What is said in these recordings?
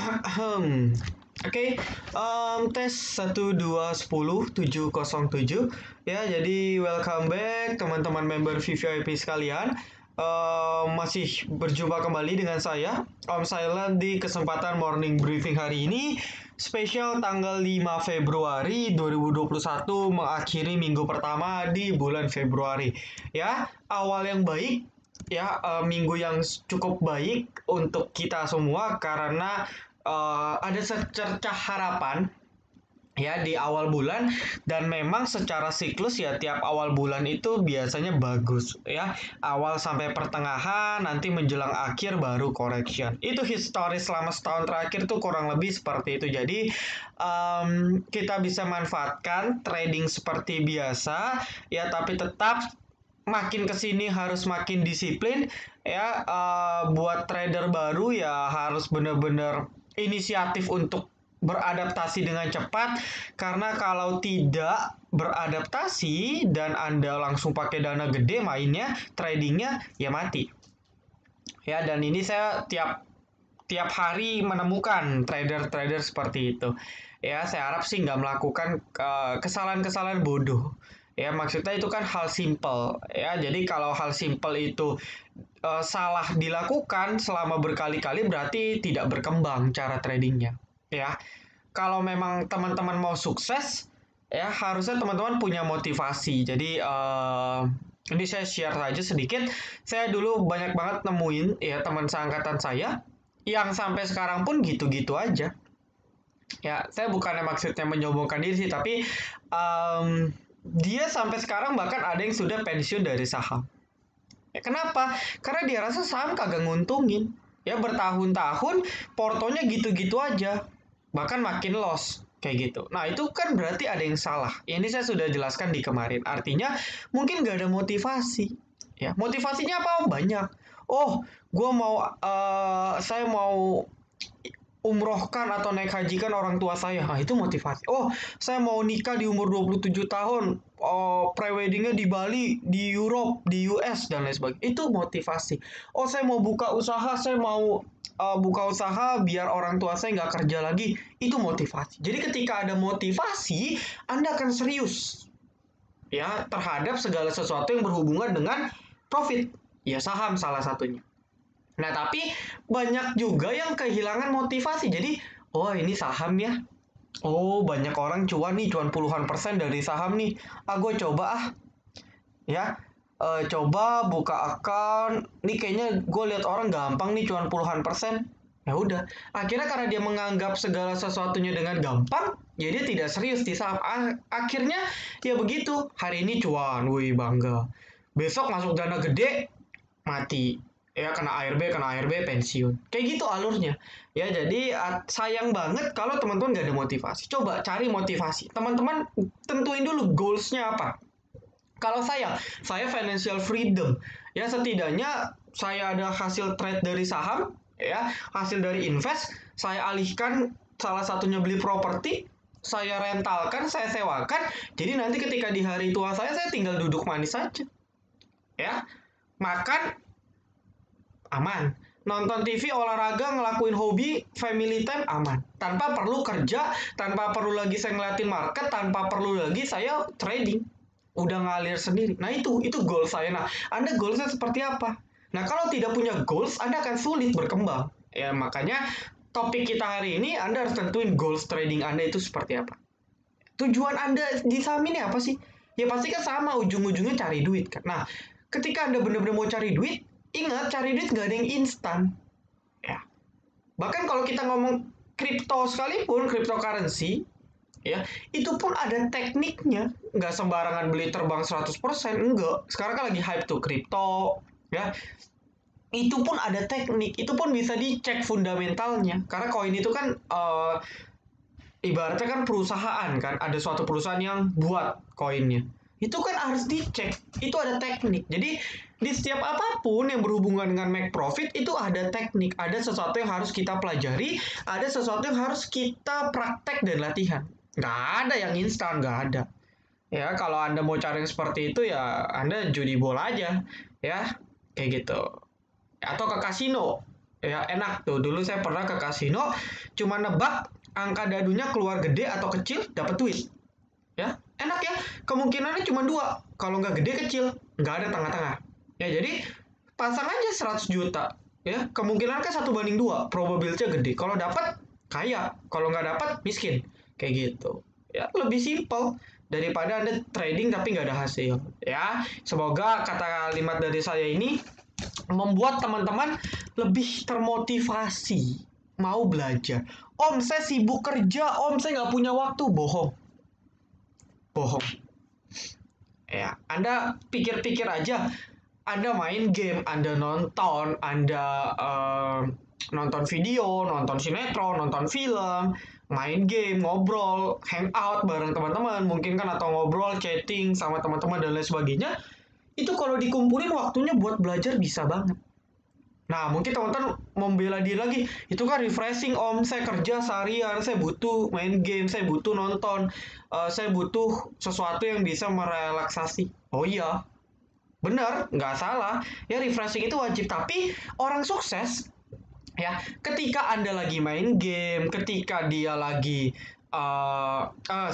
Oke, tes 1 2 10 7 0 7. Ya, jadi welcome back teman-teman member VVIP sekalian. Masih berjumpa kembali dengan saya, Om Silent, di kesempatan morning briefing hari ini. Spesial tanggal 5 Februari 2021 mengakhiri minggu pertama di bulan Februari. Ya, awal yang baik, ya, minggu yang cukup baik untuk kita semua karena ada secercah harapan ya di awal bulan, dan memang secara siklus ya tiap awal bulan itu biasanya bagus ya, awal sampai pertengahan, nanti menjelang akhir baru correction. Itu historis selama setahun terakhir tuh kurang lebih seperti itu. Jadi kita bisa manfaatkan trading seperti biasa ya, tapi tetap makin kesini harus makin disiplin ya. Buat trader baru ya harus benar-benar inisiatif untuk beradaptasi dengan cepat, karena kalau tidak beradaptasi dan Anda langsung pakai dana gede mainnya, tradingnya ya mati. Ya, dan ini saya tiap tiap hari menemukan trader-trader seperti itu. Ya, saya harap sih nggak melakukan kesalahan-kesalahan bodoh. Ya, maksudnya itu kan hal simple. Ya, jadi kalau hal simple itu salah dilakukan selama berkali-kali, berarti tidak berkembang cara tradingnya. Ya, kalau memang teman-teman mau sukses, ya harusnya teman-teman punya motivasi. Jadi ini saya share aja sedikit. Saya dulu banyak banget nemuin ya teman seangkatan saya yang sampai sekarang pun gitu-gitu aja. Ya, saya bukannya maksudnya menyombongkan diri sih, tapi dia sampai sekarang bahkan ada yang sudah pensiun dari saham. Ya, kenapa? Karena dia rasa saham kagak nguntungin. Ya, bertahun-tahun portonya gitu-gitu aja. Bahkan makin loss kayak gitu. Nah, itu kan berarti ada yang salah. Ini saya sudah jelaskan di kemarin. Artinya mungkin nggak ada motivasi. Ya, motivasinya apa? Banyak. Oh, saya mau umrohkan atau naik hajikan orang tua saya. Nah, itu motivasi. Oh, saya mau nikah di umur 27 tahun. Oh, preweddingnya di Bali, di Europe, di US, dan lain sebagainya. Itu motivasi. Oh, saya mau buka usaha, saya mau buka usaha biar orang tua saya nggak kerja lagi. Itu motivasi. Jadi ketika ada motivasi, Anda akan serius ya terhadap segala sesuatu yang berhubungan dengan profit. Ya, saham salah satunya. Nah, tapi banyak juga yang kehilangan motivasi. Jadi, oh ini saham ya. Oh, banyak orang cuan nih, cuan puluhan persen dari saham nih. Ah, gue coba ah. Ya, coba buka account. Nih kayaknya gue lihat orang gampang nih cuan puluhan persen. Ya udah. Akhirnya karena dia menganggap segala sesuatunya dengan gampang, ya dia tidak serius di saham. Akhirnya ya begitu. Hari ini cuan, wih bangga. Besok masuk dana gede, mati. Ya kena ARB pensiun, kayak gitu alurnya. Ya, jadi sayang banget kalau teman-teman nggak ada motivasi. Coba cari motivasi teman-teman, tentuin dulu goalsnya apa. Kalau saya financial freedom. Ya, setidaknya saya ada hasil trade dari saham, ya hasil dari invest, saya alihkan, salah satunya beli properti, saya rentalkan, saya sewakan. Jadi nanti ketika di hari tua saya tinggal duduk manis saja. Ya, makan aman. Nonton TV, olahraga, ngelakuin hobi, family time, aman. Tanpa perlu kerja, tanpa perlu lagi saya ngeliatin market, tanpa perlu lagi saya trading. Udah ngalir sendiri. Nah, itu goal saya. Nah, Anda goalsnya seperti apa? Nah, kalau tidak punya goals, Anda akan sulit berkembang. Ya, makanya topik kita hari ini, Anda harus tentuin goals trading Anda itu seperti apa. Tujuan Anda di saham ini apa sih? Ya pasti kan sama, ujung-ujungnya cari duit kan. Nah, ketika Anda benar-benar mau cari duit, ingat cari duit nggak ada yang instan. Ya. Bahkan kalau kita ngomong kripto sekalipun, cryptocurrency, ya, itu pun ada tekniknya. Nggak sembarangan beli terbang 100%, enggak. Sekarang kan lagi hype tuh kripto, ya. Itu pun ada teknik, itu pun bisa dicek fundamentalnya. Karena koin itu kan ibaratnya kan perusahaan kan, ada suatu perusahaan yang buat koinnya, itu kan harus dicek, itu ada teknik. Jadi di setiap apapun yang berhubungan dengan make profit itu ada teknik, ada sesuatu yang harus kita pelajari, ada sesuatu yang harus kita praktek dan latihan. Nggak ada yang instan, nggak ada. Ya, kalau Anda mau cari yang seperti itu ya Anda judi bola aja, ya kayak gitu, atau ke kasino. Ya enak tuh. Dulu saya pernah ke kasino, cuma nebak angka dadunya keluar gede atau kecil, dapat duit. Ya enak ya. Kemungkinannya cuma dua. Kalau nggak gede kecil, nggak ada tengah-tengah. Ya jadi pasang aja 100 juta. Ya kemungkinan kan 1 banding 2. Probabilitasnya gede. Kalau dapat kaya, kalau nggak dapat miskin. Kayak gitu. Ya lebih simpel daripada Anda trading tapi nggak ada hasil. Ya semoga kata kalimat dari saya ini membuat teman-teman lebih termotivasi mau belajar. Om, saya sibuk kerja, om, saya nggak punya waktu. Bohong, bohong. Ya, Anda pikir-pikir aja. Anda main game, Anda nonton, Anda nonton video, nonton sinetron, nonton film, main game, ngobrol, hangout bareng teman-teman, mungkin kan atau ngobrol, chatting sama teman-teman dan lain sebagainya. Itu kalau dikumpulin waktunya buat belajar bisa banget. Nah, mungkin teman-teman membela diri lagi. Itu kan refreshing, Om. Saya kerja seharian, saya butuh main game, saya butuh nonton, saya butuh sesuatu yang bisa merelaksasi. Oh iya, benar, nggak salah. Ya, refreshing itu wajib. Tapi orang sukses ya ketika anda lagi main game ketika dia lagi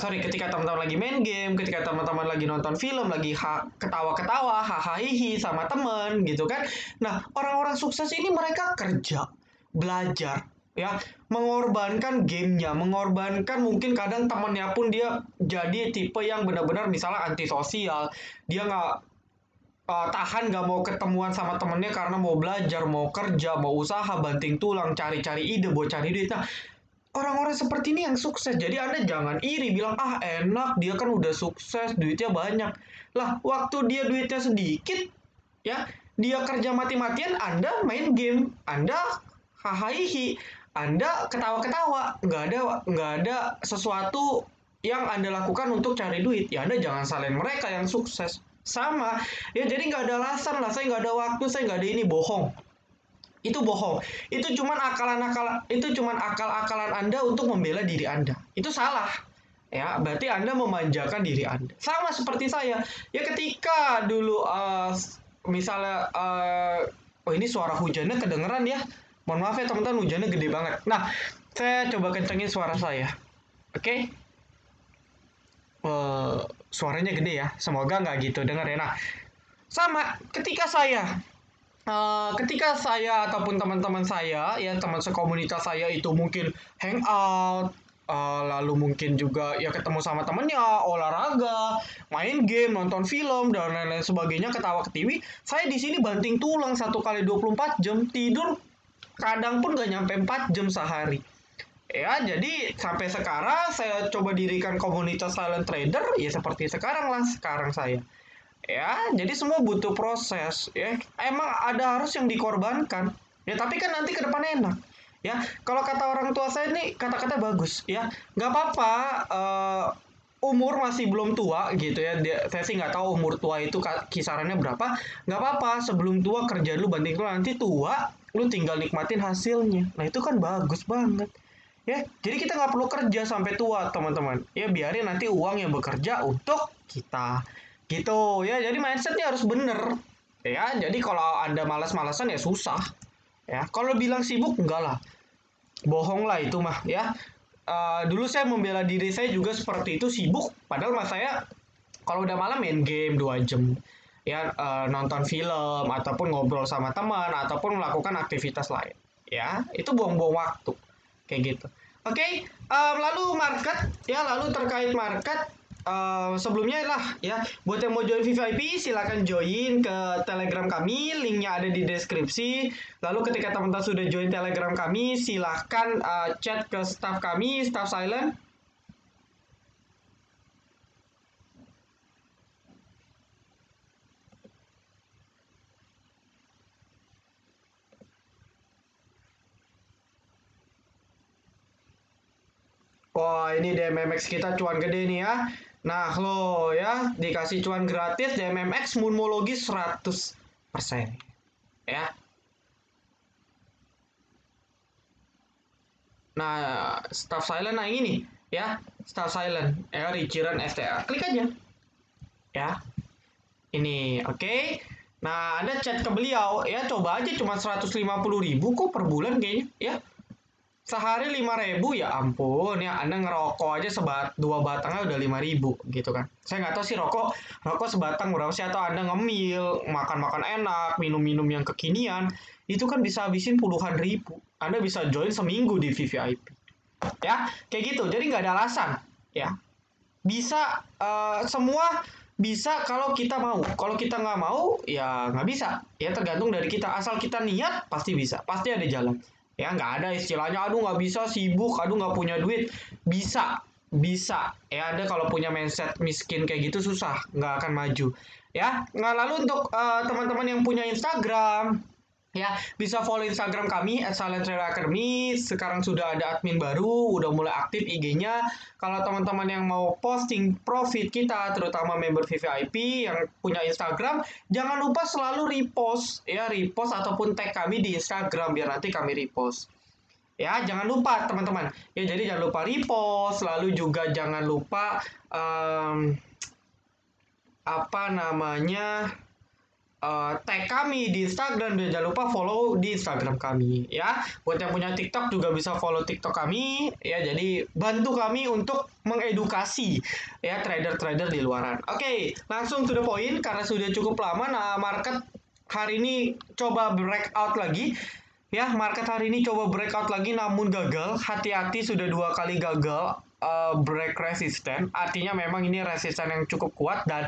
sorry ketika teman-teman lagi main game ketika teman-teman lagi nonton film lagi ketawa-ketawa hahaha sama temen gitu kan. Nah orang-orang sukses ini mereka kerja belajar ya mengorbankan gamenya mengorbankan mungkin kadang temennya pun dia jadi tipe yang benar-benar misalnya antisosial dia nggak tahan gak mau ketemuan sama temennya karena mau belajar, mau kerja, mau usaha, banting tulang, cari-cari ide buat cari duit. Nah, orang-orang seperti ini yang sukses. Jadi Anda jangan iri bilang, ah enak, dia kan udah sukses, duitnya banyak. Lah, waktu dia duitnya sedikit, ya, dia kerja mati-matian, Anda main game, Anda hahaha, Anda ketawa-ketawa, nggak ada sesuatu yang Anda lakukan untuk cari duit. Ya Anda jangan salahin mereka yang sukses. Sama, ya jadi nggak ada alasan lah, saya nggak ada waktu, saya nggak ada ini, bohong. Itu bohong. Itu cuman akal-akalan Anda untuk membela diri Anda. Itu salah. Ya, berarti Anda memanjakan diri Anda. Sama seperti saya. Ya ketika dulu misalnya oh ini suara hujannya kedengeran ya. Mohon maaf ya teman-teman, hujannya gede banget. Nah, saya coba kencengin suara saya. Oke? Suaranya gede ya. Semoga nggak gitu denger ya. Nah, sama ketika saya ataupun teman-teman saya ya teman sekomunitas saya itu mungkin hangout lalu mungkin juga ya ketemu sama temennya olahraga main game nonton film dan lain-lain sebagainya ketawa ketiwi saya di sini banting tulang 1 kali 24 jam tidur kadang pun gak nyampe 4 jam sehari ya jadi sampai sekarang saya coba dirikan komunitas silent trader ya seperti sekarang lah sekarang saya. Ya, jadi semua butuh proses ya. Emang ada harus yang dikorbankan. Ya, tapi kan nanti ke depan enak. Ya, kalau kata orang tua saya ini kata-kata bagus ya. Nggak apa-apa umur masih belum tua gitu ya. Saya sih nggak tahu umur tua itu kisarannya berapa. Nggak apa-apa sebelum tua kerja dulu banting tulang nanti tua lu tinggal nikmatin hasilnya. Nah, itu kan bagus banget. Ya, jadi kita nggak perlu kerja sampai tua, teman-teman. Ya, biarin nanti uang yang bekerja untuk kita. Gitu ya, jadi mindsetnya harus bener. Ya, jadi kalau Anda malas-malasan ya susah. Ya, kalau bilang sibuk enggak lah. Bohong lah itu mah ya. Dulu saya membela diri saya juga seperti itu sibuk. Padahal mas saya kalau udah malam main game 2 jam. Ya, nonton film ataupun ngobrol sama teman ataupun melakukan aktivitas lain. Ya, itu buang-buang waktu. Kayak gitu. Oke, lalu market ya, lalu terkait market sebelumnya lah ya, buat yang mau join VVIP silakan join ke Telegram kami, linknya ada di deskripsi. Lalu ketika teman-teman sudah join Telegram kami, silakan chat ke staff kami, staff silent. Wah, ini DMMX kita cuan gede nih ya. Nah, lo ya, dikasih cuan gratis DMMX Moonmologi 100%. Ya. Nah, staff silent nah ini ya, staff silent ya Richiran STA. Klik aja. Ya. Ini oke. Nah, Anda chat ke beliau, ya coba aja cuma 150.000 kok per bulan kayaknya, ya. Sehari 5.000 ya ampun ya Anda ngerokok aja dua batangnya udah 5.000 gitu kan. Saya nggak tahu sih rokok rokok sebatang berapa sih atau Anda ngemil, makan-makan enak, minum-minum yang kekinian, itu kan bisa habisin puluhan ribu. Anda bisa join seminggu di VVIP. Ya, kayak gitu. Jadi nggak ada alasan ya. Bisa semua bisa kalau kita mau. Kalau kita nggak mau, ya nggak bisa. Ya tergantung dari kita. Asal kita niat, pasti bisa. Pasti ada jalan. Ya nggak ada istilahnya, aduh nggak bisa, sibuk, aduh nggak punya duit. Bisa, bisa. Ya ada kalau punya mindset miskin kayak gitu susah, nggak akan maju. Ya, nggak lalu untuk teman-teman yang punya Instagram, ya, bisa follow Instagram kami @silenttraderacademy. Sekarang sudah ada admin baru, udah mulai aktif IG-nya. Kalau teman-teman yang mau posting profit kita, terutama member VVIP yang punya Instagram, jangan lupa selalu repost, ya, repost ataupun tag kami di Instagram biar nanti kami repost. Ya, jangan lupa teman-teman. Ya, jadi jangan lupa repost, lalu juga jangan lupa apa namanya tag kami di Instagram dan jangan lupa follow di Instagram kami ya. Buat yang punya TikTok juga bisa follow TikTok kami ya. Jadi bantu kami untuk mengedukasi ya trader-trader di luaran. Oke, langsung to the point karena sudah cukup lama. Nah, market hari ini coba breakout lagi. Ya, market hari ini coba breakout lagi namun gagal. Hati-hati sudah 2 kali gagal break resisten. Artinya memang ini resisten yang cukup kuat dan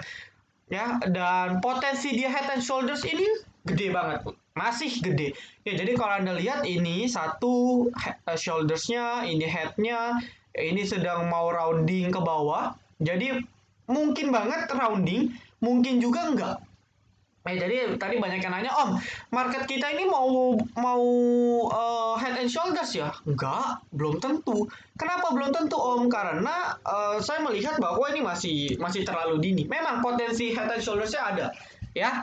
potensi dia head and shoulders ini gede banget, masih gede ya. Jadi kalau Anda lihat ini satu shouldersnya, ini headnya, ini sedang mau rounding ke bawah, jadi mungkin banget rounding, mungkin juga enggak. Jadi tadi banyak yang nanya, Om, market kita ini mau mau head and shoulders ya? Enggak, belum tentu. Kenapa belum tentu, Om? Karena saya melihat bahwa ini masih terlalu dini. Memang potensi head and shoulders-nya ada, ya.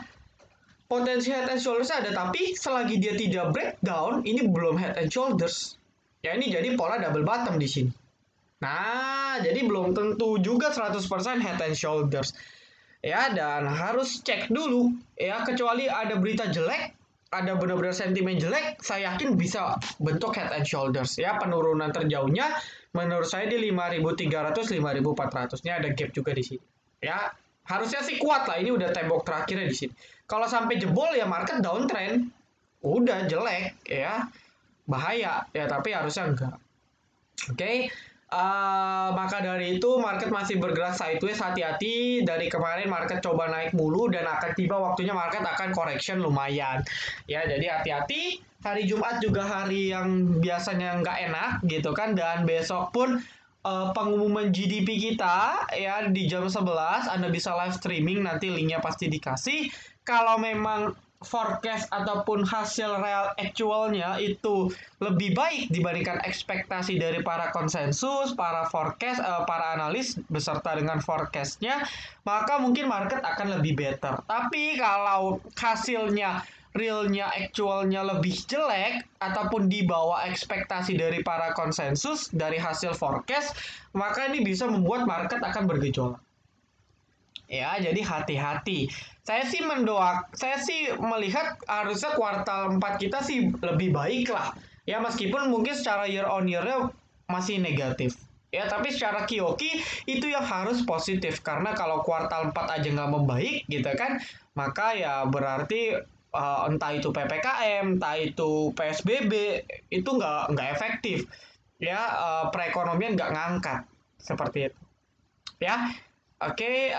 Potensi head and shoulders ada, tapi selagi dia tidak breakdown, ini belum head and shoulders. Ya ini jadi pola double bottom di sini. Nah, jadi belum tentu juga 100% head and shoulders. Ya, dan harus cek dulu ya, kecuali ada berita jelek, ada benar-benar sentimen jelek, saya yakin bisa bentuk head and shoulders ya. Penurunan terjauhnya menurut saya di 5.300 5.400. Ini ada gap juga di sini. Ya, harusnya sih kuat lah, ini udah tembok terakhirnya di sini. Kalau sampai jebol ya market downtrend. Udah jelek ya. Bahaya ya, tapi harusnya enggak. Oke, maka dari itu market masih bergerak sideways, hati-hati. Dari kemarin market coba naik mulu dan akan tiba waktunya market akan correction lumayan. Ya, jadi hati-hati. Hari Jumat juga hari yang biasanya nggak enak gitu kan. Dan besok pun pengumuman GDP kita ya di jam 11 Anda bisa live streaming, nanti linknya pasti dikasih. Kalau memang forecast ataupun hasil real actualnya itu lebih baik dibandingkan ekspektasi dari para konsensus, para forecast, para analis beserta dengan forecastnya, maka mungkin market akan lebih better. Tapi kalau hasilnya realnya, actualnya lebih jelek ataupun di bawah ekspektasi dari para konsensus dari hasil forecast, maka ini bisa membuat market akan bergejolak. Ya, jadi hati-hati. Saya sih melihat harusnya kuartal 4 kita sih lebih baik lah. Ya, meskipun mungkin secara year on year-nya masih negatif. Ya, tapi secara Kioki itu yang harus positif. Karena kalau kuartal 4 aja nggak membaik gitu kan, maka ya berarti entah itu PPKM, entah itu PSBB, itu nggak efektif. Ya, perekonomian nggak ngangkat. Seperti itu. Ya, oke,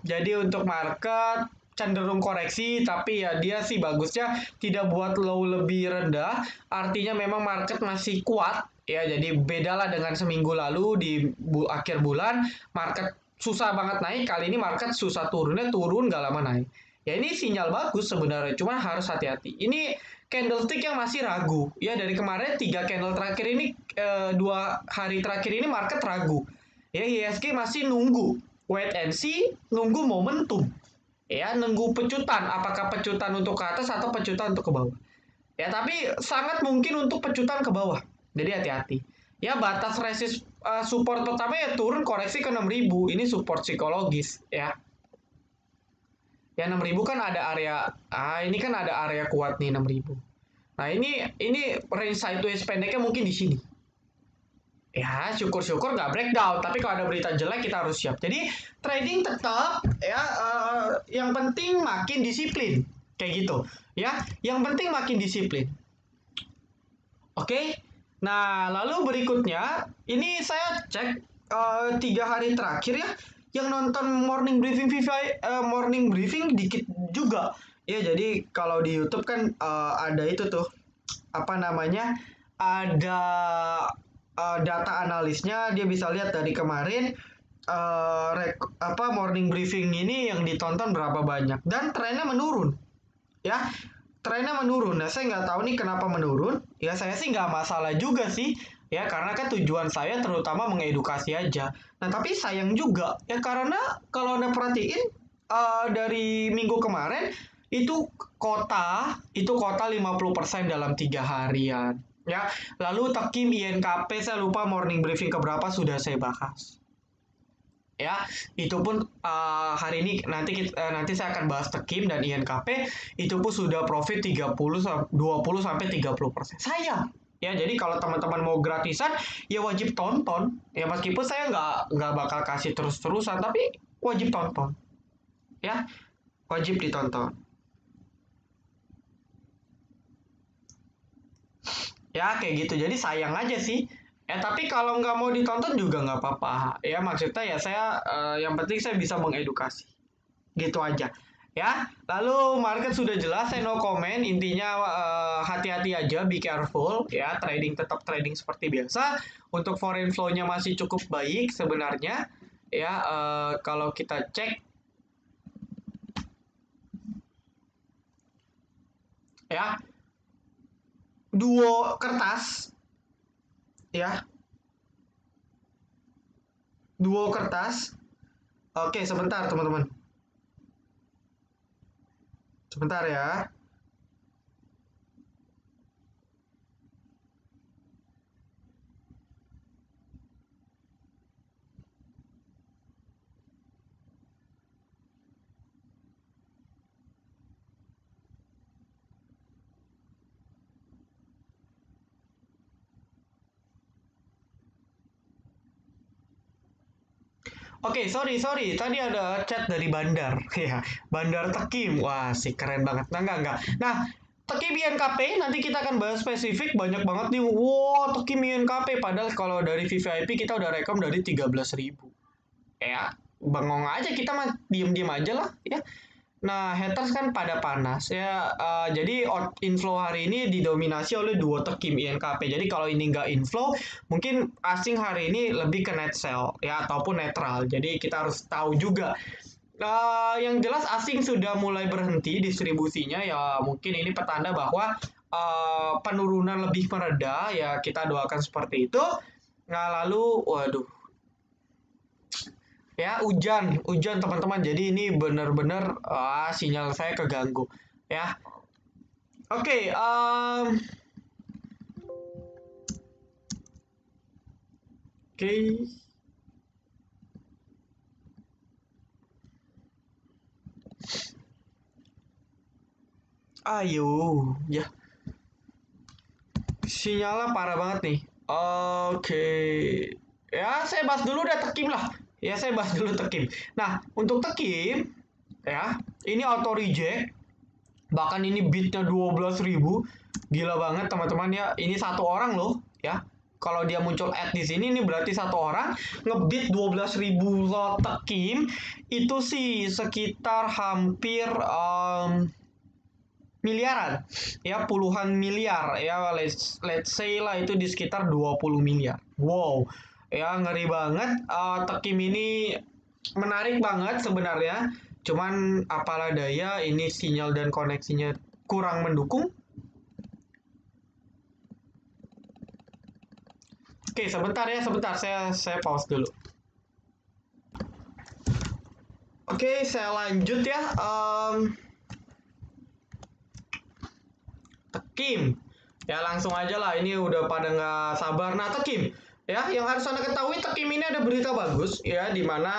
jadi untuk market cenderung koreksi, tapi ya dia sih bagusnya tidak buat low lebih rendah. Artinya memang market masih kuat, ya. Jadi bedalah dengan seminggu lalu di akhir bulan, market susah banget naik. Kali ini market susah turunnya, turun gak lama naik. Ya ini sinyal bagus sebenarnya, cuma harus hati-hati. Ini candlestick yang masih ragu, ya dari kemarin 3 candle terakhir ini, 2 hari terakhir ini market ragu. Ya, ISG masih nunggu wait and see, nunggu momentum. Ya, nunggu pecutan, apakah pecutan untuk ke atas atau pecutan untuk ke bawah. Ya, tapi sangat mungkin untuk pecutan ke bawah. Jadi hati-hati. Ya, batas resist support pertama ya turun koreksi ke 6.000. Ini support psikologis ya. Ya 6.000 kan ada area, ini kan ada area kuat nih 6.000. Nah ini range sideways pendeknya mungkin di sini. Ya syukur-syukur nggak breakdown, tapi kalau ada berita jelek kita harus siap. Jadi trading tetap ya, yang penting makin disiplin kayak gitu ya. Yang penting makin disiplin. Oke. Nah lalu berikutnya ini saya cek 3 hari terakhir ya, yang nonton morning briefing morning briefing dikit juga ya. Jadi kalau di YouTube kan ada itu tuh apa namanya, ada data analisnya, dia bisa lihat dari kemarin morning briefing ini yang ditonton berapa banyak dan trennya menurun ya. Trennya menurun. Nah saya nggak tahu nih kenapa menurun ya. Saya sih nggak masalah juga sih ya, karena kan tujuan saya terutama mengedukasi aja. Nah tapi sayang juga ya, karena kalau anda perhatiin dari minggu kemarin itu kota 50% dalam 3 harian ya. Lalu Tekim INKP saya lupa morning briefing keberapa sudah saya bahas ya. Itu pun hari ini nanti saya akan bahas Tekim dan INKP. Itu pun sudah profit 20 sampai 30%. Sayang ya. Jadi kalau teman-teman mau gratisan ya wajib tonton ya, meskipun saya nggak bakal kasih terus-terusan, tapi wajib tonton ya, wajib ditonton ya kayak gitu. Jadi sayang aja sih ya, tapi kalau nggak mau ditonton juga nggak apa-apa ya. Maksudnya ya saya yang penting saya bisa mengedukasi gitu aja ya. Lalu market sudah jelas, saya no comment. Intinya hati-hati aja, be careful ya. Trading tetap trading seperti biasa. Untuk foreign flow-nya masih cukup baik sebenarnya ya. Kalau kita cek ya, duo kertas ya, duo kertas. Oke sebentar teman-teman, sebentar ya. Oke, sorry. Tadi ada chat dari Bandar. Ya, Bandar Tekim. Wah, sih keren banget. Nah, enggak. Nah, Tekim INKP nanti kita akan bahas spesifik, banyak banget nih. Wow, Tekim INKP. Padahal kalau dari VVIP kita udah rekom dari 13.000. Ya, bengong aja kita mah, diem-diem aja lah ya. Nah, haters kan pada panas ya. Jadi inflow hari ini didominasi oleh dua Tekim INKP. Jadi kalau ini nggak inflow, mungkin asing hari ini lebih ke net sell ya, ataupun netral. Jadi kita harus tahu juga. Yang jelas asing sudah mulai berhenti distribusinya ya. Mungkin ini petanda bahwa penurunan lebih mereda ya. Kita doakan seperti itu. Nah lalu, waduh, ya hujan teman-teman, jadi ini benar-benar sinyal saya keganggu ya. Oke, oke. Ayo ya, sinyalnya parah banget nih. Oke, ya saya bahas dulu udah Tekim lah ya. Saya bahas dulu Tekim. Nah untuk Tekim ya, ini auto reject. Bahkan ini beatnya 12.000, gila banget teman-teman ya. Ini satu orang loh ya. Kalau dia muncul ad di sini, ini berarti satu orang ngebit 12.000 lot Tekim. Itu sih sekitar hampir miliaran ya, puluhan miliar ya. Let's say lah itu di sekitar 20 miliar. Wow ya, ngeri banget. Tekim ini menarik banget sebenarnya, cuman apalah daya, ini sinyal dan koneksinya kurang mendukung. Oke sebentar ya, sebentar saya pause dulu. Oke saya lanjut ya. Tekim ya, langsung aja lah, ini udah pada nggak sabar. Nah Tekim Ya, yang harus Anda ketahui Tekim ini ada berita bagus ya di mana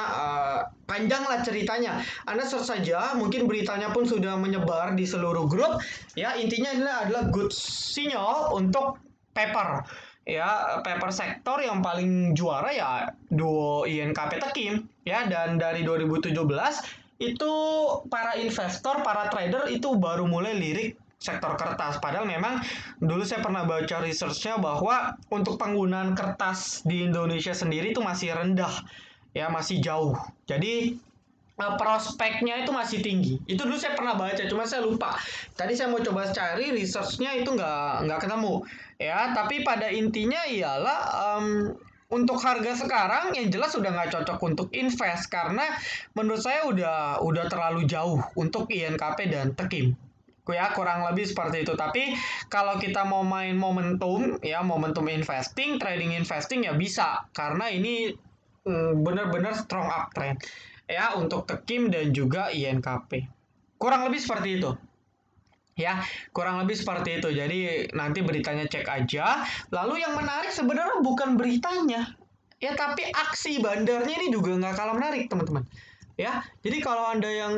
panjang lah ceritanya. Anda search saja, mungkin beritanya pun sudah menyebar di seluruh grup. Ya, intinya adalah good sinyal untuk paper. Ya, paper sektor yang paling juara ya duo INKP Tekim ya, dan dari 2017 itu para investor, para trader itu baru mulai lirik sektor kertas. Padahal memang dulu saya pernah baca research-nya bahwa untuk penggunaan kertas di Indonesia sendiri itu masih rendah, ya masih jauh. Jadi prospeknya itu masih tinggi. Itu dulu saya pernah baca, cuma saya lupa. Tadi saya mau coba cari research-nya itu nggak ketemu. Ya, tapi pada intinya ialah untuk harga sekarang yang jelas sudah nggak cocok untuk invest karena menurut saya udah terlalu jauh untuk INKP dan Tekim. Ya kurang lebih seperti itu. Tapi kalau kita mau main momentum ya momentum investing, trading investing ya bisa karena ini benar-benar strong uptrend ya untuk Tekim dan juga INKP. Kurang lebih seperti itu. Ya, kurang lebih seperti itu. Jadi nanti beritanya cek aja. Lalu yang menarik sebenarnya bukan beritanya, ya tapi aksi bandarnya ini juga nggak kalah menarik teman-teman. Ya, jadi kalau anda yang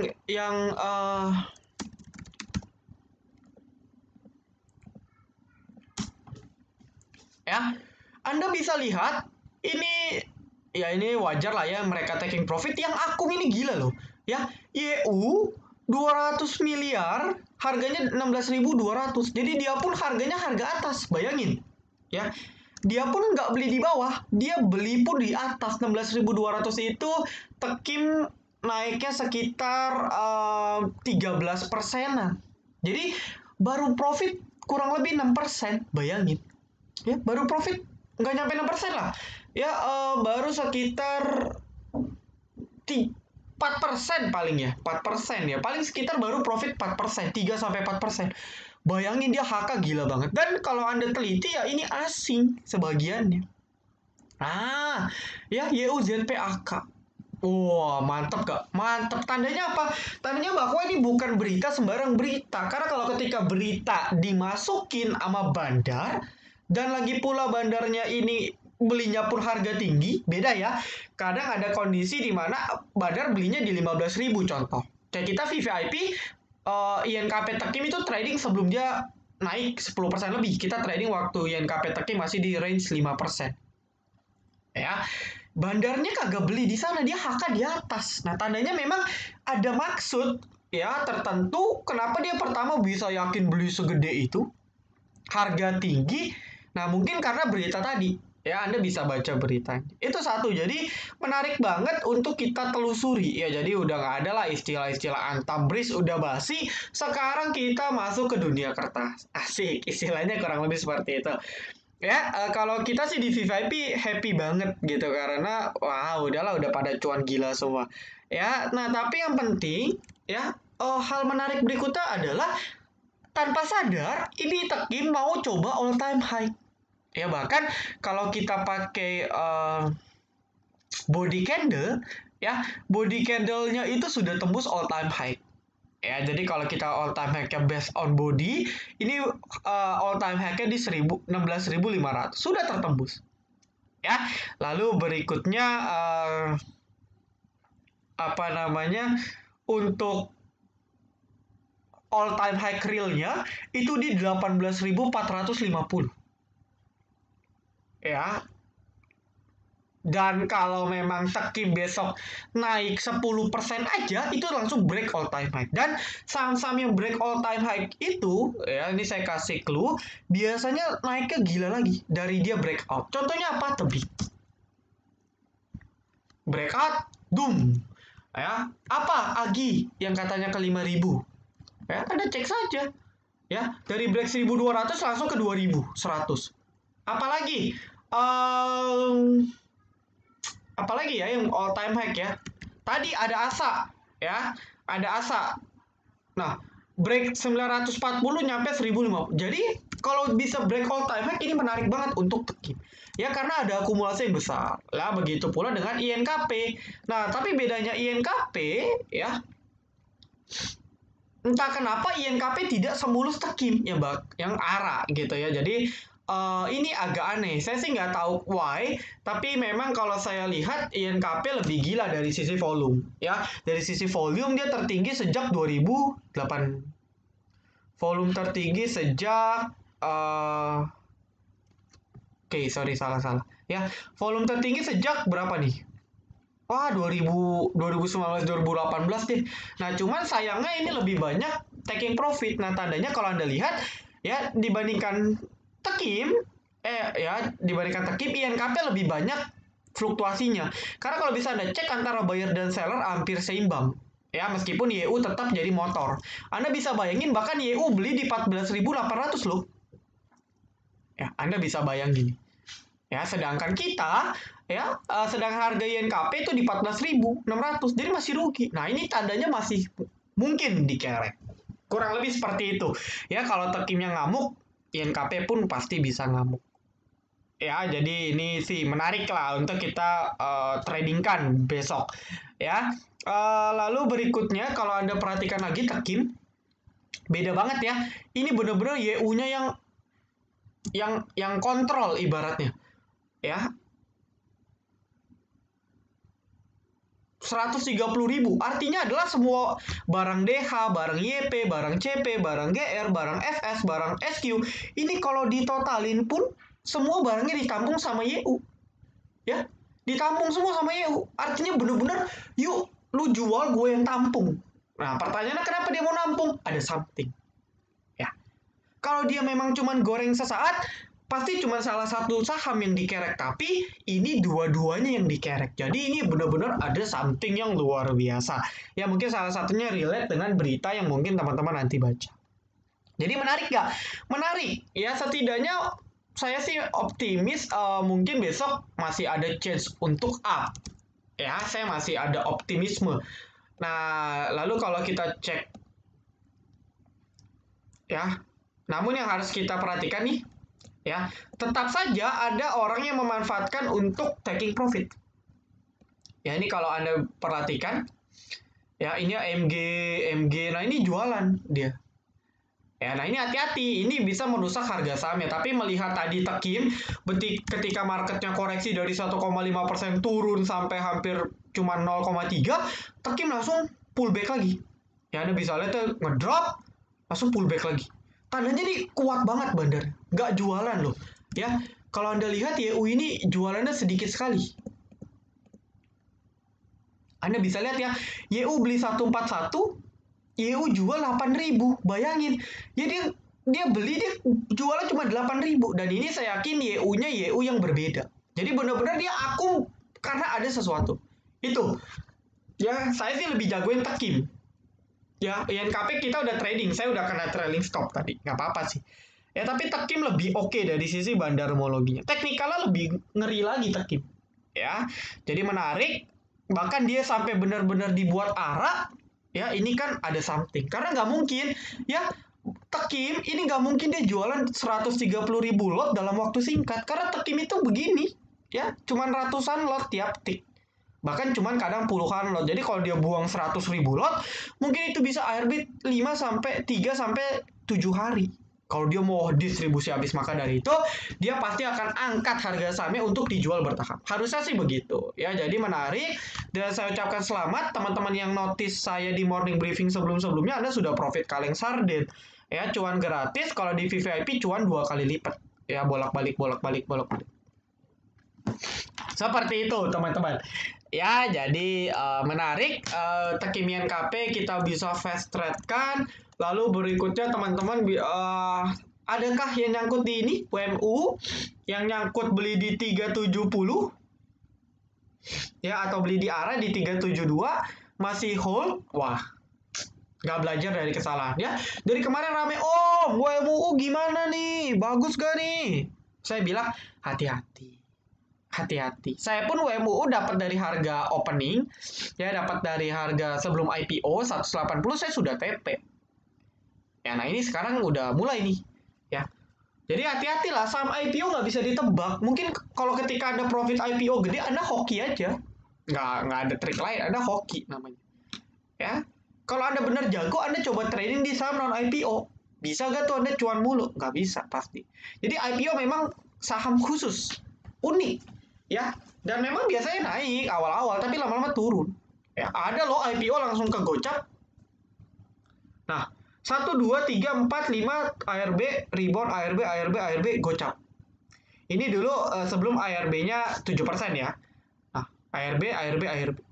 ya, Anda bisa lihat ini ya ini wajar lah ya mereka taking profit yang akung ini gila loh. Ya, YU 200 miliar, harganya 16.200. Jadi dia pun harganya harga atas, bayangin. Ya. Dia pun nggak beli di bawah, dia beli pun di atas 16.200 itu Tekim naiknya sekitar 13%-an. Jadi baru profit kurang lebih 6%, bayangin. Ya, baru profit nggak nyampe 6% lah. Ya, baru sekitar 4% paling ya, 4% ya. Paling sekitar baru profit 4%, 3 sampai 4%. Bayangin dia HK gila banget. Dan kalau Anda teliti ya ini asing sebagiannya. Ah, ya YUZPAK. Wah, mantap gak? Mantap. Tandanya apa? Tandanya bahwa ini bukan berita sembarang berita. Karena kalau ketika berita dimasukin sama bandar, dan lagi pula bandarnya ini belinya pun harga tinggi, beda ya. Kadang ada kondisi di mana bandar belinya di 15.000 contoh. Kayak kita VVIP, INKP Tekim itu trading sebelum dia naik 10% lebih. Kita trading waktu INKP Tekim masih di range 5%. Ya, bandarnya kagak beli di sana, dia HK di atas. Nah, tandanya memang ada maksud ya tertentu kenapa dia pertama bisa yakin beli segede itu, harga tinggi. Nah, mungkin karena berita tadi. Ya, Anda bisa baca berita. Itu satu. Jadi, menarik banget untuk kita telusuri. Ya, jadi udah nggak ada lah istilah-istilah antabris, udah basi. Sekarang kita masuk ke dunia kertas. Asik, istilahnya kurang lebih seperti itu. Ya, kalau kita sih di VVIP happy banget gitu karena wah udahlah udah pada cuan gila semua. Ya, nah tapi yang penting ya hal menarik berikutnya adalah tanpa sadar ini Tekim mau coba all time high. Ya bahkan kalau kita pakai body candle ya body candlenya itu sudah tembus all time high. Ya, jadi kalau kita all time high-nya based on body, ini all time high-nya di 16.500 sudah tertembus. Ya, lalu berikutnya apa namanya untuk all time high real-nya itu di 18.450. Ya, dan kalau memang Tekim besok naik 10% aja, itu langsung break all time high. Dan saham-saham yang break all time high itu, ya ini saya kasih clue, biasanya naiknya gila lagi dari dia breakout. Contohnya apa? Tebing. Breakout, doom. Ya, apa? Agi yang katanya ke 5.000. Ya, Anda cek saja. Ya, dari break 1.200 langsung ke 2.100. Apalagi? Um, apalagi ya yang all time high ya. Tadi ada ASA ya, ada ASA. Nah, break 940 nyampe 1050. Jadi kalau bisa break all time high ini menarik banget untuk Tekim. Ya karena ada akumulasi yang besar. Lah begitu pula dengan INKP. Nah, tapi bedanya INKP ya entah kenapa INKP tidak semulus Tekim yang ARA gitu ya. Jadi ini agak aneh. Saya sih nggak tahu why, tapi memang kalau saya lihat INKP lebih gila dari sisi volume. Ya, dari sisi volume dia tertinggi sejak 2008. Volume tertinggi sejak Oke, sorry salah. Ya, volume tertinggi sejak berapa nih? Wah, 2019 2018 deh. Nah, cuman sayangnya ini lebih banyak taking profit. Nah, tandanya kalau Anda lihat ya dibandingkan Tekim dibandingkan Tekim INKP lebih banyak fluktuasinya. Karena kalau bisa Anda cek antara buyer dan seller hampir seimbang. Ya, meskipun YU tetap jadi motor. Anda bisa bayangin bahkan YU beli di 14.800 loh. Ya, Anda bisa bayangin. Ya, sedangkan kita sedangkan harga INKP itu di 14.600. Jadi masih rugi. Nah, ini tandanya masih mungkin dikerek. Kurang lebih seperti itu. Ya, kalau tekimnya ngamuk, INKP pun pasti bisa ngamuk. Ya, jadi ini sih menarik lah untuk kita tradingkan besok. Ya. Lalu berikutnya kalau Anda perhatikan lagi tekim beda banget ya. Ini benar-benar YU-nya yang kontrol ibaratnya. Ya, 130.000 artinya adalah semua barang DH, barang YP, barang CP, barang GR, barang FS, barang SQ ini kalau ditotalin pun semua barangnya ditampung sama YU ya, ditampung semua sama YU artinya bener-bener yuk lu jual gue yang tampung. Nah pertanyaannya kenapa dia mau nampung, ada something ya. Kalau dia memang cuman goreng sesaat, pasti cuma salah satu saham yang dikerek, tapi ini dua-duanya yang dikerek. Jadi ini benar-benar ada something yang luar biasa. Ya mungkin salah satunya relate dengan berita yang mungkin teman-teman nanti baca. Jadi menarik gak? Menarik. Ya setidaknya saya sih optimis mungkin besok masih ada chance untuk up. Ya, saya masih ada optimisme. Nah, lalu kalau kita cek ya, namun yang harus kita perhatikan nih, ya, tetap saja ada orang yang memanfaatkan untuk taking profit. Ya, ini kalau Anda perhatikan, ya, ini MG, nah ini jualan dia. Ya, nah ini hati-hati, ini bisa merusak harga sahamnya. Tapi melihat tadi Tekim, ketika marketnya koreksi dari 1,5% turun sampai hampir cuma 0,3, Tekim langsung pullback lagi. Ya, Anda bisa lihat tuh ngedrop, langsung pullback lagi. Tandanya nih kuat banget bandar, nggak jualan loh. Ya, kalau Anda lihat YU ini jualannya sedikit sekali. Anda bisa lihat ya, YU beli 141, YU jual 8.000. Bayangin. Ya dia beli dia jualnya cuma 8.000 dan ini saya yakin YU-nya YU yang berbeda. Jadi benar-benar dia akum karena ada sesuatu. Itu. Ya, saya sih lebih jagoin Tekim. Ya, INKP kita udah trading, saya udah kena trailing stop tadi, nggak apa-apa sih. Ya, tapi Tekim lebih oke dari sisi bandarmologinya. Teknikalnya lebih ngeri lagi Tekim. Ya, jadi menarik. Bahkan dia sampai benar-benar dibuat arah. Ya, ini kan ada something. Karena nggak mungkin, ya Tekim ini nggak mungkin dia jualan 130.000 lot dalam waktu singkat. Karena Tekim itu begini, ya, cuman ratusan lot tiap tik. Bahkan cuman kadang puluhan lot. Jadi kalau dia buang 100.000 lot, mungkin itu bisa ARB 5 sampai 3 sampai 7 hari. Kalau dia mau distribusi habis makan dari itu, dia pasti akan angkat harga sahamnya untuk dijual bertahap. Harusnya sih begitu. Ya, jadi menarik dan saya ucapkan selamat teman-teman yang notice saya di morning briefing sebelum-sebelumnya Anda sudah profit kaleng sarden. Ya, cuan gratis kalau di VVIP cuan 2 kali lipat. Ya, bolak-balik. Seperti itu, teman-teman. Ya, jadi menarik. Tekim INKP kita bisa fast trade kan. Lalu berikutnya teman-teman, adakah yang nyangkut di ini? WMU yang nyangkut beli di 370 ya atau beli di arah di 372 masih hold. Wah, nggak belajar dari kesalahan ya. Dari kemarin rame, WMU gimana nih? Bagus gak nih? Saya bilang hati-hati. Saya pun WMUU dapat dari harga opening, ya dapat dari harga sebelum IPO 180 saya sudah TP. Ya, nah ini sekarang udah mulai nih, ya. Jadi hati-hatilah, saham IPO nggak bisa ditebak. Mungkin kalau ketika ada profit IPO gede, Anda hoki aja. Nggak ada trik lain, Anda hoki namanya. Ya, kalau Anda benar jago, Anda coba trading di saham non IPO. Bisa gak tuh Anda cuan mulu? Nggak bisa pasti. Jadi IPO memang saham khusus, unik, ya. Dan memang biasanya naik awal-awal, tapi lama-lama turun. Ya, ada loh IPO langsung ke gocap. Nah, 1, 2, 3, 4, 5 ARB, rebound, ARB, gocap. Ini dulu sebelum ARB-nya 7% ya. Nah, ARB.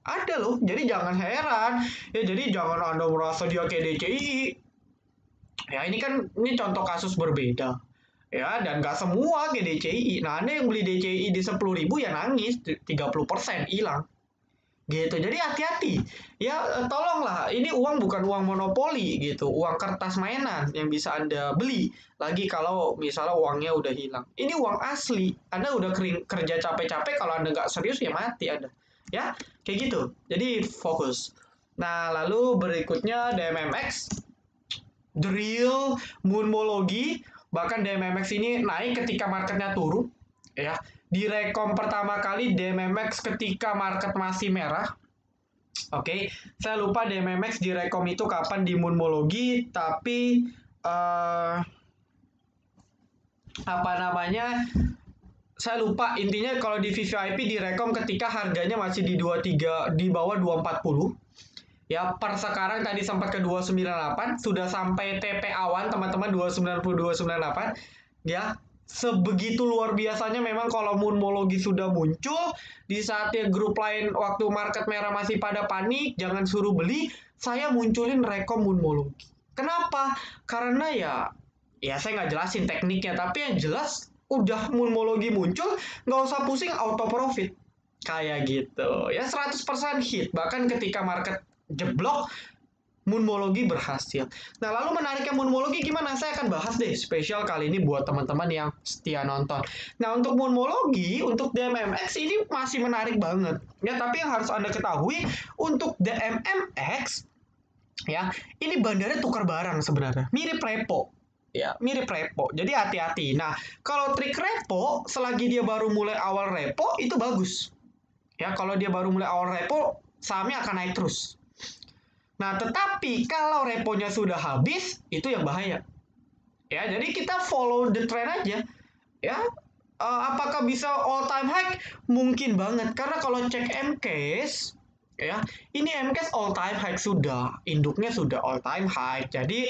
Ada loh, jadi jangan heran. Ya, jadi jangan Anda merasa dia kayak DCI. Ya, ini contoh kasus berbeda. Ya, dan nggak semua kayak DCI. Nah, Anda yang beli DCI di 10.000 ya nangis, 30% hilang. Gitu. Jadi hati-hati. Ya, tolonglah. Ini uang bukan uang monopoli gitu, uang kertas mainan yang bisa Anda beli. Lagi kalau misalnya uangnya udah hilang. Ini uang asli. Anda udah kerja capek-capek, kalau Anda nggak serius ya mati Anda. Ya, kayak gitu. Jadi fokus. Nah, lalu berikutnya DMMX, drill, moonmologi, bahkan DMMX ini naik ketika marketnya turun, ya. Di rekom pertama kali DMMX ketika market masih merah. Oke, saya lupa DMMX di rekom itu kapan di moonmologi, tapi apa namanya? Saya lupa, intinya kalau di VVIP di rekom ketika harganya masih di 23, di bawah 240. Ya, per sekarang tadi sempat ke 298, sudah sampai TP awan teman-teman 290 298. Ya, sebegitu luar biasanya memang kalau moonmologi sudah muncul di saatnya grup lain waktu market merah masih pada panik, jangan suruh beli, saya munculin rekom moonmologi. Kenapa? Karena ya saya nggak jelasin tekniknya, tapi yang jelas udah moonmologi muncul, nggak usah pusing auto profit. Kayak gitu. Ya 100% hit. Bahkan ketika market jeblok, moonmologi berhasil. Nah, lalu menariknya moonmologi gimana? Saya akan bahas deh spesial kali ini buat teman-teman yang setia nonton. Nah, untuk moonmologi, untuk DMMX ini masih menarik banget. Ya, tapi yang harus Anda ketahui, untuk DMMX, ya, ini bandara tukar barang sebenarnya. Mirip repo. Ya, mirip repo. Jadi hati-hati. Nah, kalau trik repo, selagi dia baru mulai awal repo, itu bagus. Ya, kalau dia baru mulai awal repo, sahamnya akan naik terus. Nah, tetapi kalau reponya sudah habis, itu yang bahaya. Ya, jadi kita follow the trend aja. Ya, apakah bisa all time high? Mungkin banget, karena kalau cek MCASE, ya, ini MCASE all time high sudah, induknya sudah all time high. Jadi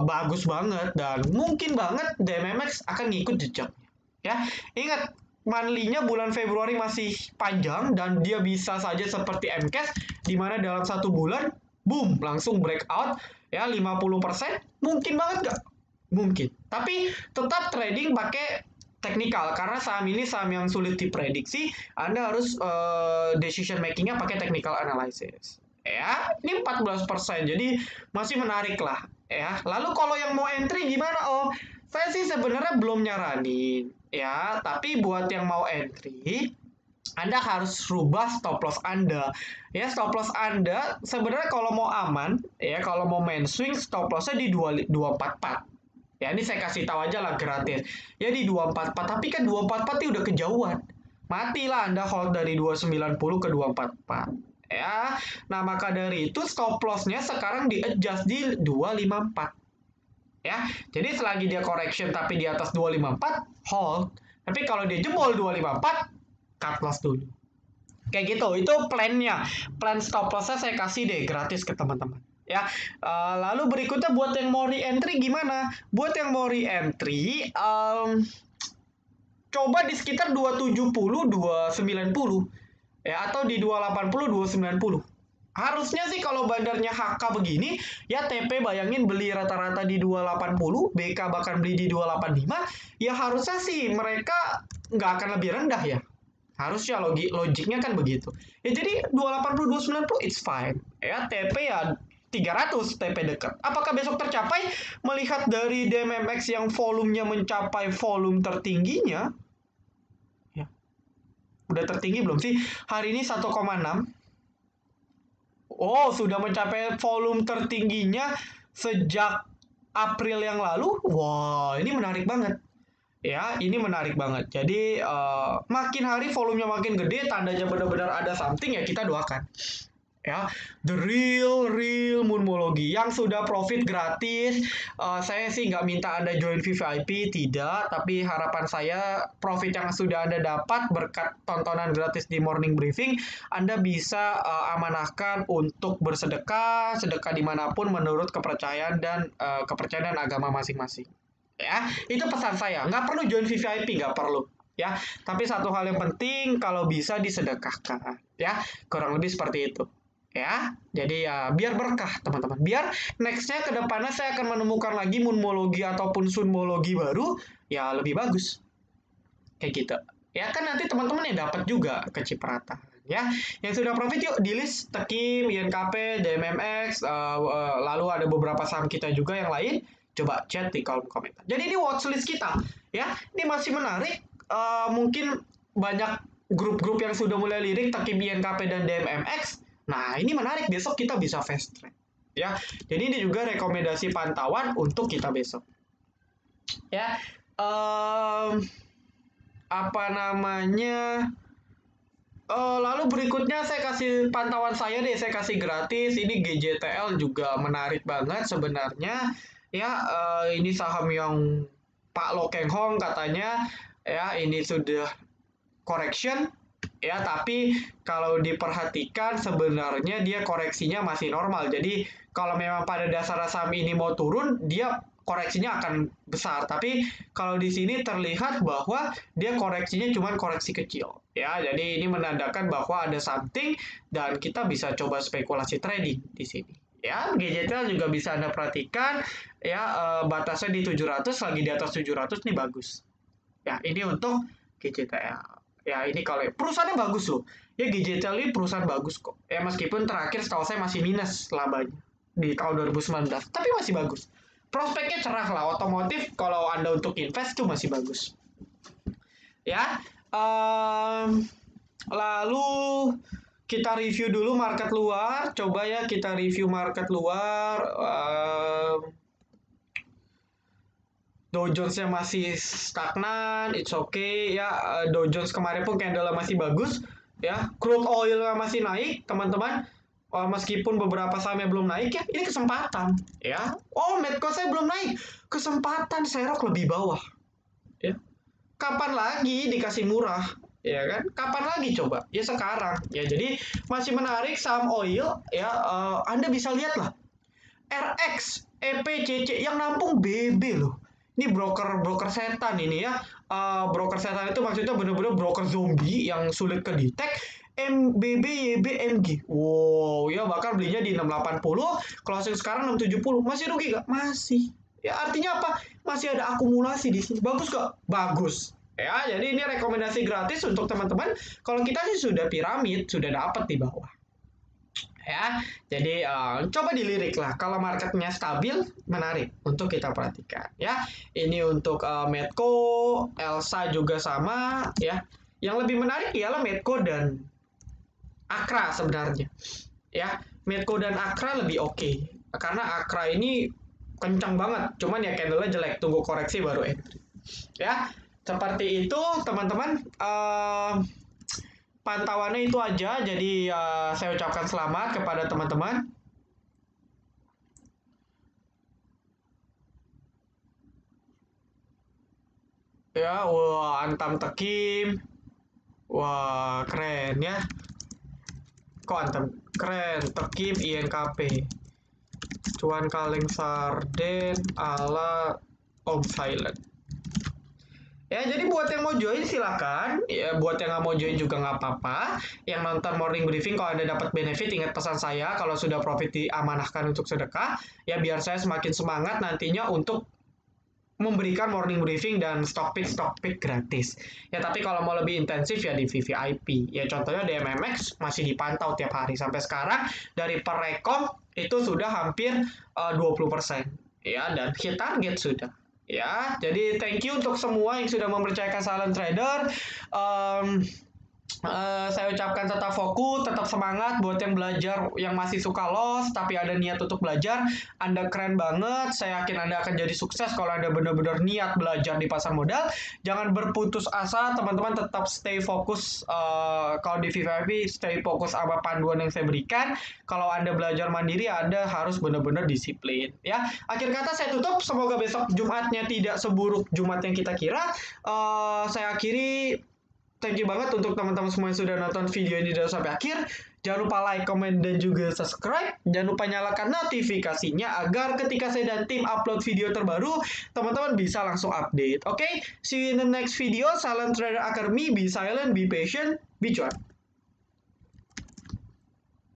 bagus banget dan mungkin banget DMMX akan ngikut jejaknya. Ya, ingat monthly-nya bulan Februari masih panjang dan dia bisa saja seperti MCAS di mana dalam 1 bulan boom langsung breakout ya 50%, mungkin banget nggak? Mungkin. Tapi tetap trading pakai teknikal karena saham ini saham yang sulit diprediksi. Anda harus decision making-nya pakai technical analysis. Ya, ini 14%. Jadi masih menarik lah ya. Lalu kalau yang mau entry gimana, Om? Saya sih sebenarnya belum nyaranin ya, tapi buat yang mau entry, Anda harus rubah stop loss Anda. Ya, stop loss Anda sebenarnya kalau mau aman, ya kalau mau main swing stop loss-nya di 244. Ya, ini saya kasih tahu aja lah gratis. Ya di 244, tapi kan 244 itu udah kejauhan. Matilah Anda hold dari 290 ke 244. Ya, nah maka dari itu stop loss-nya sekarang di adjust di 254. Ya, jadi selagi dia correction tapi di atas 254, hold. Tapi kalau dia jebol 254, cut loss dulu. Kayak gitu, itu plan-nya. Plan stop loss-nya saya kasih deh gratis ke teman-teman. Ya, lalu berikutnya buat yang mau re-entry gimana? Buat yang mau re-entry, coba di sekitar 270, 290. Ya, atau di 280, 290. Harusnya sih kalau bandarnya HK begini, ya TP bayangin beli rata-rata di 280, BK bahkan beli di 285, ya harusnya sih mereka nggak akan lebih rendah ya. Harusnya logiknya kan begitu. Ya jadi 280, 290 it's fine. Ya TP ya 300 TP dekat. Apakah besok tercapai? Melihat dari DMMX yang volumenya mencapai volume tertingginya, ya. Udah tertinggi belum sih? Hari ini 1,6. Oh, sudah mencapai volume tertingginya sejak April yang lalu. Wah, ini menarik banget. Ya, ini menarik banget. Jadi, makin hari volumenya makin gede, tandanya benar-benar ada something ya kita doakan. ya, the real Moonmology yang sudah profit gratis. Saya sih nggak minta Anda join VVIP, tidak, tapi harapan saya profit yang sudah Anda dapat berkat tontonan gratis di Morning Briefing, Anda bisa amanahkan untuk bersedekah, sedekah dimanapun menurut kepercayaan dan kepercayaan agama masing-masing. Ya, itu pesan saya. Nggak perlu join VVIP, nggak perlu. Ya, tapi satu hal yang penting kalau bisa disedekahkan. Ya, kurang lebih seperti itu. Ya, jadi ya biar berkah teman-teman. Biar nextnya ke depannya saya akan menemukan lagi moonmology ataupun sunmology baru, ya lebih bagus. Kayak gitu. Ya kan nanti teman-teman yang dapat juga kecipratan. Ya, yang sudah profit yuk di list Tekim, INKP, DMMX, lalu ada beberapa saham kita juga yang lain. Coba chat di kolom komentar. Jadi ini watchlist kita, ya. Ini masih menarik. Mungkin banyak grup-grup yang sudah mulai lirik Tekim, INKP dan DMMX. Nah, ini menarik, besok kita bisa fast track. Ya, jadi ini juga rekomendasi pantauan untuk kita besok. Ya, apa namanya? Lalu berikutnya saya kasih pantauan saya deh, saya kasih gratis. Ini GJTL juga menarik banget sebenarnya. Ya, ini saham yang Pak Lo Keng Hong katanya, ya ini sudah correction, ya tapi kalau diperhatikan sebenarnya dia koreksinya masih normal. Jadi kalau memang pada dasar saham ini mau turun, dia koreksinya akan besar. Tapi kalau di sini terlihat bahwa dia koreksinya cuma koreksi kecil. Ya, jadi ini menandakan bahwa ada something dan kita bisa coba spekulasi trading di sini. Ya, GJTL juga bisa Anda perhatikan ya, batasnya di 700, lagi di atas 700 nih bagus. Ya, ini untuk GJTL. Ya, ini kalau perusahaannya bagus loh. Ya, GJTL ini perusahaan bagus kok. Ya, meskipun terakhir setahu saya masih minus labanya di tahun 2019, tapi masih bagus. Prospeknya cerah lah, otomotif kalau Anda untuk invest tuh masih bagus. Ya, lalu kita review dulu market luar. Coba ya kita review market luar. Dow Jones-nya masih stagnan, it's okay ya. Dow Jones kemarin pun candle masih bagus ya. Crude oil masih naik, teman-teman. Meskipun beberapa sahamnya belum naik ya, ini kesempatan ya. Oh, Medco saya belum naik, kesempatan Serok lebih bawah ya. Kapan lagi dikasih murah ya kan? Kapan lagi coba? Ya sekarang ya. Jadi masih menarik saham oil ya. Anda bisa lihat lah RX, EPCC yang nampung BB loh. Ini broker setan ini ya. Broker setan itu maksudnya bener-bener broker zombie yang sulit kedetek. MBB, YB, MG. Wow, ya bahkan belinya di 680, closing sekarang 670. Masih rugi gak? Masih. Ya artinya apa? Masih ada akumulasi di sini. Bagus gak? Bagus. Ya, jadi ini rekomendasi gratis untuk teman-teman. Kalau kita sih sudah piramid, sudah dapat di bawah. Ya, jadi coba dilirik lah. Kalau marketnya stabil, menarik untuk kita perhatikan. Ya, ini untuk Medco, Elsa juga sama. Ya, yang lebih menarik ialah Medco dan Akra sebenarnya. Ya, Medco dan Akra lebih oke. Karena Akra ini kencang banget. Cuman ya candle-nya jelek. Tunggu koreksi baru entry. Ya, seperti itu teman-teman. Pantauannya itu aja. Jadi saya ucapkan selamat kepada teman-teman. Ya, wah Antam Tekim. Wah, keren ya. Kok Antam keren, Tekim INKP. Cuan kaleng sarden ala Om Silent. Ya, jadi buat yang mau join silakan. Ya, buat yang nggak mau join juga nggak apa-apa. Yang nonton morning briefing kalau Anda dapat benefit, ingat pesan saya kalau sudah profit diamanahkan untuk sedekah, ya biar saya semakin semangat nantinya untuk memberikan morning briefing dan stock pick gratis. Ya, tapi kalau mau lebih intensif ya di VVIP. Ya, contohnya DMMX masih dipantau tiap hari sampai sekarang dari per rekom itu sudah hampir 20%. Ya, dan hit target sudah. Ya, jadi thank you untuk semua yang sudah mempercayakan Silent Trader. Saya ucapkan tetap fokus, tetap semangat buat yang belajar, yang masih suka los, tapi ada niat untuk belajar. Anda keren banget. Saya yakin Anda akan jadi sukses kalau Anda benar-benar niat belajar di pasar modal. Jangan berputus asa, teman-teman tetap stay fokus. Kalau di VVIP, stay fokus sama panduan yang saya berikan. Kalau Anda belajar mandiri, Anda harus benar-benar disiplin. Ya, akhir kata saya tutup. Semoga besok Jumatnya tidak seburuk Jumat yang kita kira. Saya akhiri. Thank you banget untuk teman-teman semua yang sudah nonton video ini dari sampai akhir. Jangan lupa like, comment, dan juga subscribe. Jangan lupa nyalakan notifikasinya agar ketika saya dan tim upload video terbaru, teman-teman bisa langsung update. Oke, see you in the next video. Silent Trader Academy, be silent, be patient, be cuan.